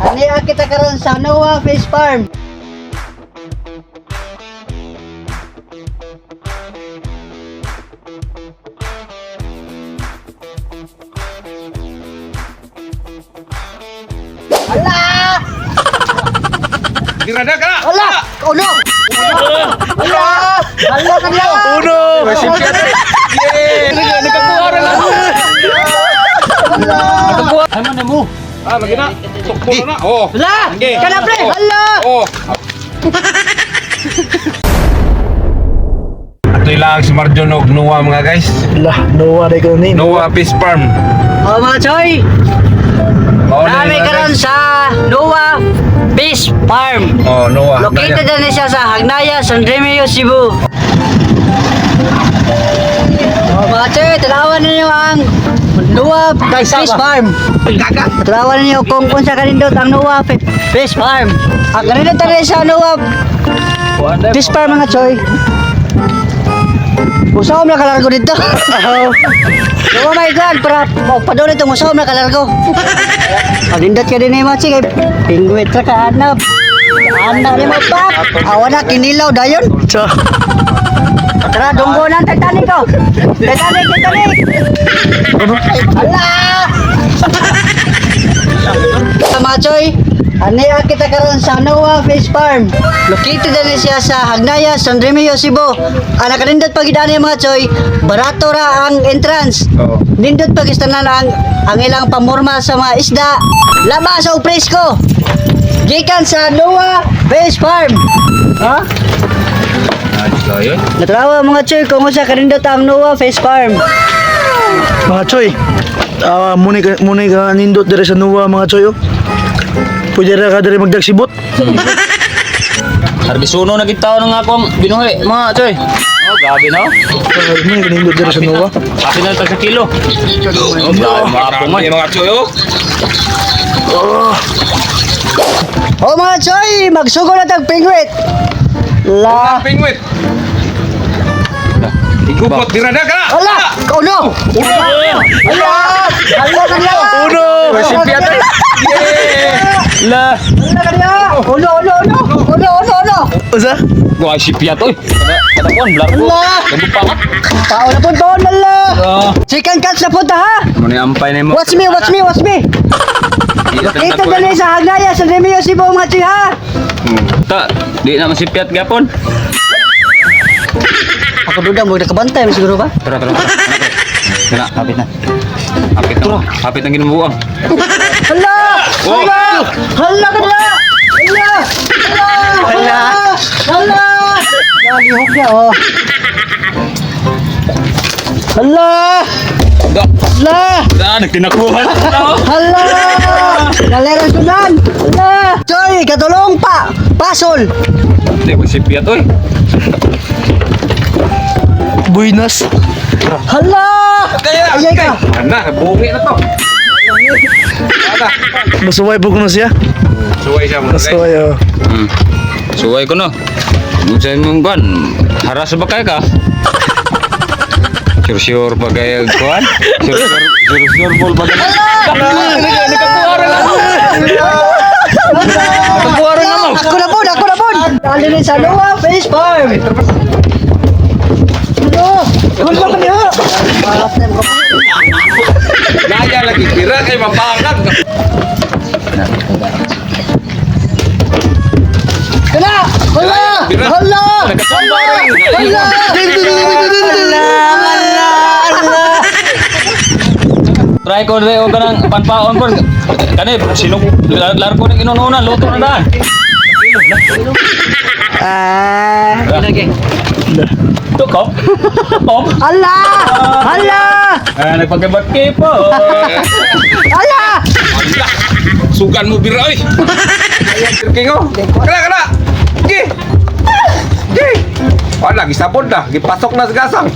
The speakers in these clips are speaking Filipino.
Aniya kita karon sa Noah Fish Farm. Hala! Dirada ka! Hala! Uno! Hala! Hala ka niya! Uno! Simpiat! Yay! Nagkakuha rin ako! Nagkakuha! Ay man mo! Ah, lagi na! Tukbo na! Oo! Hala! Sige! Kana pre! Hala! Oo! Ito lang si Marjon og Noah mga guys. Lah, Noah rin ko ni. Noah Fish Farm. Oh mga choy! Nami karon sa Noah Fish Farm. Oh, Noah. Located na siya sa Hagnaya, San Remigio, Cebu. Oh, mga choy, tanawan ninyo ang Noah Fish Farm. Tanawan ninyo kung sa kanindot ang Noah Fish Farm. Ang kanindot na rin sa Noah Fish Farm mga choy. Usaw na kalargo dito. Oh my God, para magpadol itong usaw na kalargo. Pagindot ka din eh mga chik, pingwit ra ka hanap. Anak ni mo pa. Awa na kinilaw dayon. Tara, dunggo ng Titanic ko. Titanic. Allah! Mga choy, aniya kita karon sa Noah Fish Farm. Located na siya sa Hagnaya, San Remigio, Cebu. Ang nakalindot pagidaan niya mga choy, barato ra ang entrance. Oo. Nindot pagistanan ang ilang pamorma sa mga isda. Laba sa presko. Gikan sa Noah Fish Farm. Ha? Natrawa mga choy kung sa kanindot ang Noah Fish Farm. Mga choy, muna ka nindot dire sa Noah mga choy. Oh. Pwede ra ka dire magdagsibot. Harbisuno na kita ng akong binuhi, mga choy. Oh, grabe no? Muna ka nindot dire sa Noah. Kasi na tag sa kilo. Oh, grabe mga apong Marami mga choy oh. O mga choy, magsugo na tag pingwit. La. Pingwit! Igupot, dirada ka! Ala! Uno! Ala! Ala ka niya! Uno! Simpiat! Yay! La. Ala ka niya! Uno! Usa? Wah, si Piat oy. Kada kon blak ko. Ala! Gabog pangat. Tao na po doon, ala! Ah, Chicken cuts na punta ha! mo ni ampay na mo. Watch me! Ito dali sa Hagnaya, sa Remigio, Cebu mga choy ha! Ta, di na si Piat gapon. Ako duda mo nakabantay siguro ba? Tara. Kana, hapit na. Hapit ang ginubuang. Hala! Oh. Hala ka niya! Hala! Nalihok niya oh! Hala! Hala! Nagtinakuhan. Hala! Naleran sunan! Hala! Choy, katulong pa! Pasol! Di mo si Piat oy. Buenas. Hala! Ayay ka! Ana, bungi na to. Ana. Masuway po ko na siya. Suway siya mga guys. Masuway oh. Suway ko no. Sa mong ban, haras ba kay ka? Sure pa kay kuan? Sure bol pa kay. Nagkakuha rin ako. Nagkakuha rin ako. Ako na po! Dali rin sa Noah Fish Farm! Hala ka niya! Gaya lagi kira kay mapangat. Kana! Hala! Hala! Nagkasamba rin. Hala! Try ko rin o kanang panpaon ko. Kanip, sinong laro ko ng inununan, luto na daan. Lagi. Ito ko? Pop? Hala! Hala! Nagpagkabat po. Hala! Sugan mo bira oy. Kingo. Kana. Gi. Wala gisabod na, gipasok na sa gasang.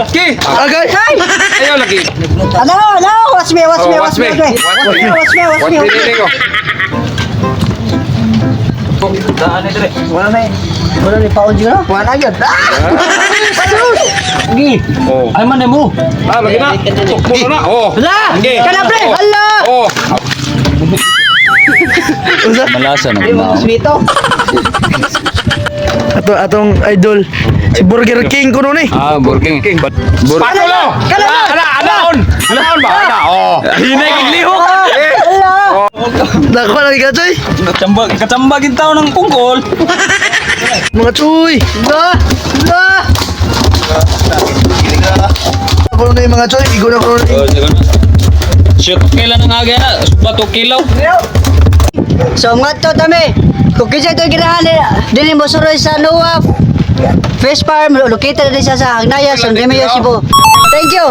Gi. Agay! Ayo lagi. Ano? Watch me. Watch me. Daan ito rin. Wala ni paon juga. Wala yun. Gi. Oh. Ay man mo. Ah, lagi na. Tukbo na. Oh. Hala! Gi. Kana pre! Oh. Hala! Oh. Unsa? Malasa na. Dito. Atong idol si Burger King kuno ni. Burger King. Paano lo? Anaon ba? Oh. Hinay kong lihok. Dako lagi ka Choy. Kachambagin tao ng pungkol. Mga Choy. Ako na yung mga Choy, igo na ko na. Shoot, kailan ang aga na? Bato kilaw. So mga to tami. Kung kinsa ito ginahan dili mo suroy sa Noah Fish Farm located din siya sa Hagnaya, San Remigio, Cebu. Thank you.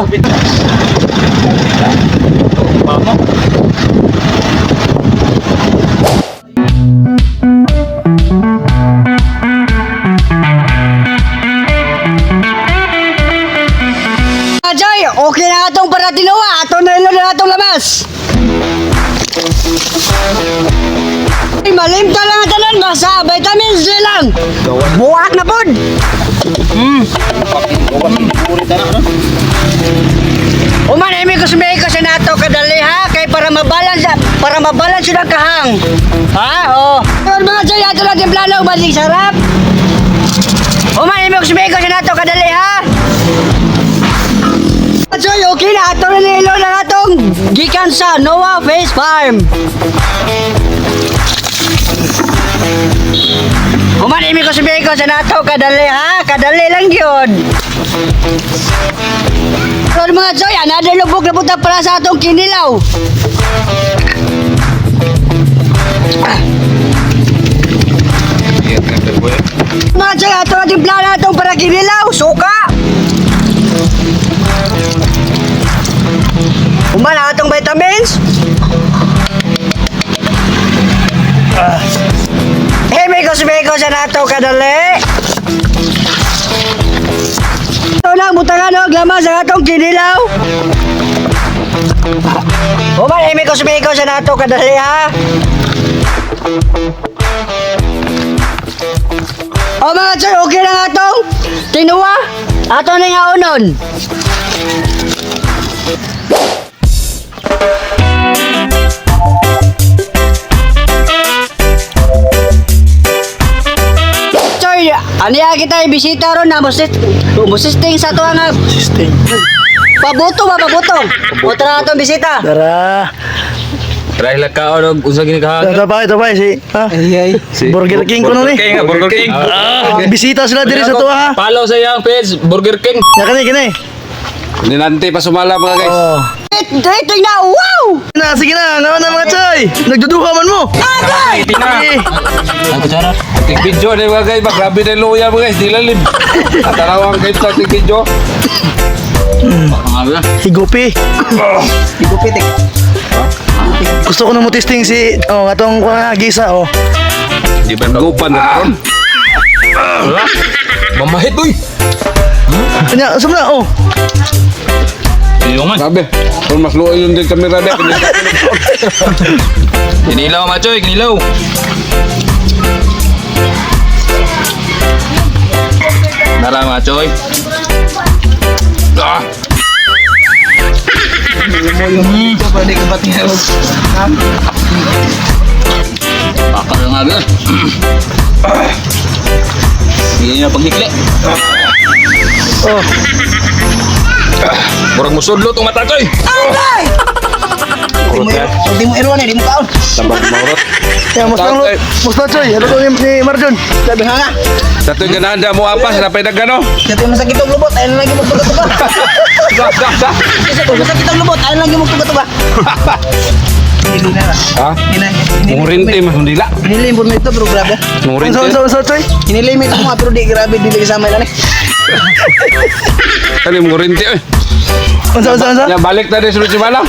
Joy, okay na atong para tinuwa. Ato na ilo na atong lamas. Ay, malimta lang ang tanan. Basta vitamins D lang. Buwak na pod. Umanimi ko sa nato kadali ha. Kay para mabalance yun ang kahang. Ha? Oo. Pero mga Joy, ato lang yung plano. Maling sarap. Umanimi ko sa nato kadali ha. Joy, okay na. Ato na nilo na atong gikan sa Noah Fish Farm. Kumanimi ko sa nato kadali ha. Kadali lang yun. Pero mga Joy, another lubog na punta para sa atong kinilaw. Mga Joy, ato natin plano atong para kinilaw. Suka. Umana atong vitamins. Hemikos sa nato kadali. Ito lang, butangan o, glamas sa atong kinilaw. Umana hemikos sa nato kadali ha. O mga Choy, okay lang atong tinuwa. Ato na nga unon. Choy, aniya kita ibisita ron na musisting sa tuwa nga. Sisting. Pabuto. Otra atong bisita. Tara. Dahil ka o usa gini ka. Ito pa si Si Burger King kuno ni. Burger King. Bisita sila diri sa tuwa ha. Follow sa iyang page Burger King. Kani. Ninante pa sumala mga guys. Oh. Dating na, wow! Sige na, ngayon na mga Choy. Nagduduha man mo. Agay! Sige. Ang kutsara. Tig-video na mga guys. Grabe na yung luya mga guys. Di lalim. At tarawang kayo sa tig-video. Ang aga. Higupi. Igupitik. Gusto ko na mo testing si atong gisa Di ba nagupan na ron? Mamahit uy. Kanya, sumna Iyo man. Grabe. Kung mas luoy yun din kamera dek. Kinilaw mga Choy, kinilaw. Dara mga Choy. Ah. Bakal nga agad. Hindi na paghikli. Murag musudlo itong mata Choy. Agay! Kurot yan. Hindi mo iruan di mo kaon. Tambah maurot. Ya, musta Choy. Ano to ni Marjon? Sabi nga. Satu ganahan mo apa? Sinapay na gano? Dati masakit ang lubot, ayun lang yung magtuga-tuga. Dah. Masakit ang lubot, ayun lang yung magtuga-tuga. Hindi na. Ha? Murinti mas mundila. Hinilimot mo ito, pero grabe. Murinti. Unsa Choy? Hinilimit mo, pero di grabe, di kasama lang eh. Kali murinti eh. Unsa? Ya balik tadi suruh Cimala.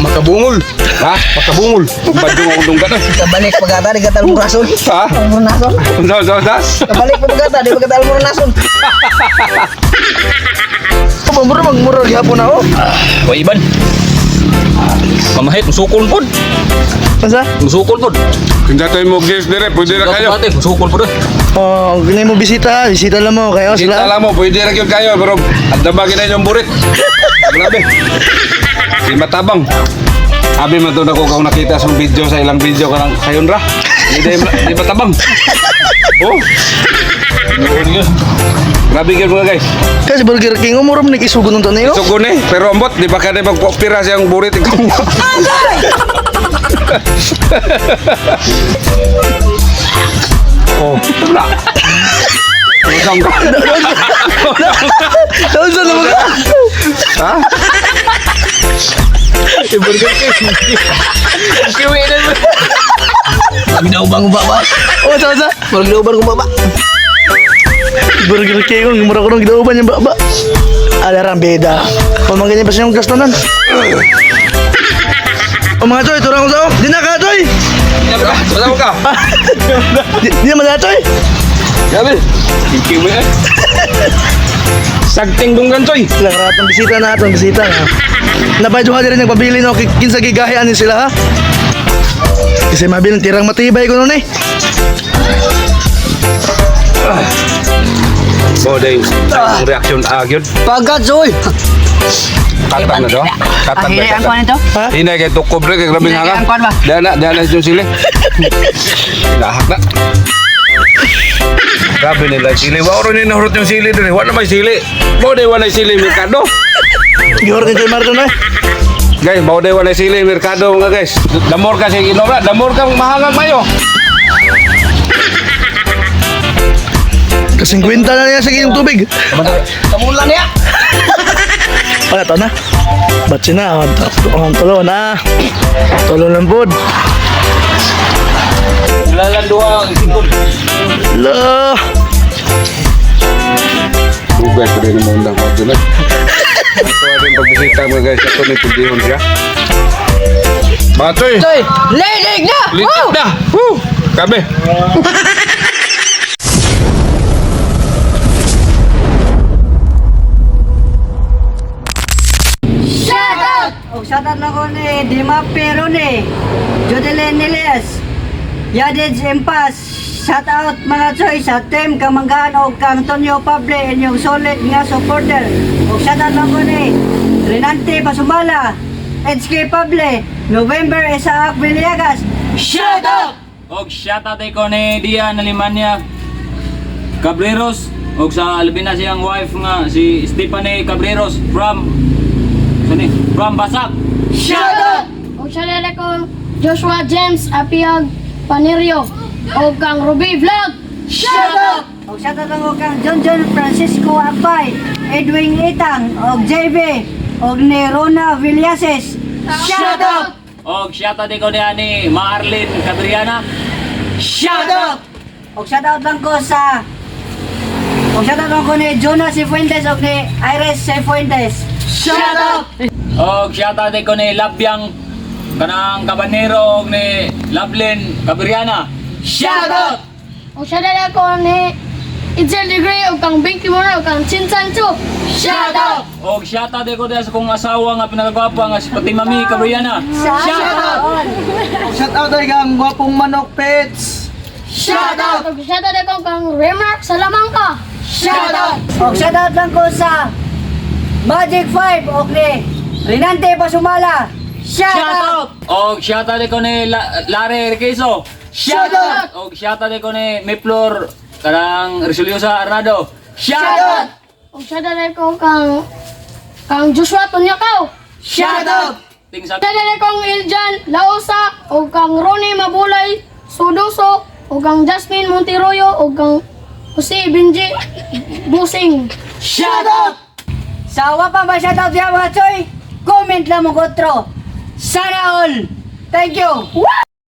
Makabungol. Ha? Makabungol. Baju mo dunggan eh. Kabalik pagkata, di katal mo rason. Ha? Mo nason. Unsa? Kabalik pagkata, di pagkatal mo nason. Magmura gihapon na O Iban. Mamahit, musukol po. Unsa? Musukol po. Kinsa tayo mo guys dire, pwede na kayo. Musukol po. Ganay mo bisita lang mo kayo Kita sila. lang mo, pwede na kayo pero ang dabagin na yung burit. Grabe. Si matabang. Abi man to na ko kung nakita sa video sa ilang video ka lang sayon ra. Di ba tabang? Oh. Noon yun. Grabe gyud mga guys. Kasi Burger King umurom ni isugon nung tanay. Sugo ni, pero ambot di ba kada magpopira siyang burit ikaw. Oh, wala. Usang ka. Saan sa naman ka? Ha? Burger King. Kiwi na mo. Pagdaubang baba. Oh, sa. Pagdaubang baba. Burger King kung mura ko nang gidauban yung baba. Alarang beda. Pamangkin pa siyang gastonan. O mga Choy, turang ko sa'yo. Di na ka, Choy. Basta ka. Di na mga Choy. Gabi. Kiwi eh. Sagting dunggan coy. Lahat ng bisita na atong bisita na. Nabayduhan din nagpabili no kinsa gigahian sila ha. Kasi mabiling tirang matibay ko noon eh. Oh, day. Ang reaction agad. Pagkat, Zoy. Kata na do. Kata Ahiri ang kuhan ito. Ha? Hinay kay tukob rin kay grabing Hinay kay hanga. ang kuhan ba? Dana yung sili. Lahak na. Grabe nila yung sili. Wala rin nahurot yung sili din. Wala may sili. Mau day wala sili merkado. Gihor ni Choy Marton eh. Guys, mau day wala sili merkado mga guys. Damor kasi inobra. Damor kang mahangang mayo. Kasing kwenta na niya sa inyong tubig. Kamulan niya. Wala to na. Batsi na. Ang tulo na. Tulo ng pod. Lalanduha ang isikon. La. Bugas pa rin mo undang pa dyan. Ito rin pagbisita mga guys. Ito may pudihon siya. Batoy! Zoy, lilig na. Lilit na! Woo! Kabe! O shoutout na ko ni Dima Pero ni Jodeline Niles, Yadid Impas. Shoutout mga Choy sa team Kamanggaan o kang Tonyo Pable inyong solid nga supporter. O shoutout na ko ni Renante Pasumala, HK Pable, November Isaac Villegas. Shoutout! Og shoutout ko ni Dian Alemania Cabreros og sa albi na siyang wife nga si Stephanie Cabreros from Basak. Shoutout! O siya ko Joshua James Apiag Panerio o kang Ruby Vlog. Shoutout! O shoutout na ko kang John Francisco Apay, Edwin Itang, o JB, o ni Rona Villases. Shoutout! Og shoutout ko ni Marlene Cabriana. Shoutout! O shoutout lang ko sa ni Jonas Cifuentes o ni Iris Cifuentes. Shoutout! Og shoutout ko ni Labyang kanang Cabanero og ni Lovelyn Cabriana. Shoutout! O siya ko ni Itzel Degree o kang Binky Mora o kang Chinsan Chu. Shoutout! Og shoutout ko din sa kong asawa nga pinakagwapa nga si Pati Mami Cabriana. Shoutout! Shout out ay kang gwapong manok pets. Shoutout! O siya ko kang Remark Salamangka. Shoutout! O shoutout lang ko sa Magic 5 o ni Renante Pasumala. Shoutout! Og shoutout ko ni Larry Riqueso. Shoutout! Og shoutout ko ni Miplor kanang Resoliosa Arnado. Shoutout! O siya ko kang Joshua Tunyakaw. Shoutout! Ting sa Siya kong Iljan Laosa o kang Ronnie Mabulay Sudoso o kang Jasmine Monteroyo o kang Jose Benji Busing. Shoutout! Sa awa pa ba shoutout yan mga Choy? Comment lang mo kotro. Sana all! Thank you!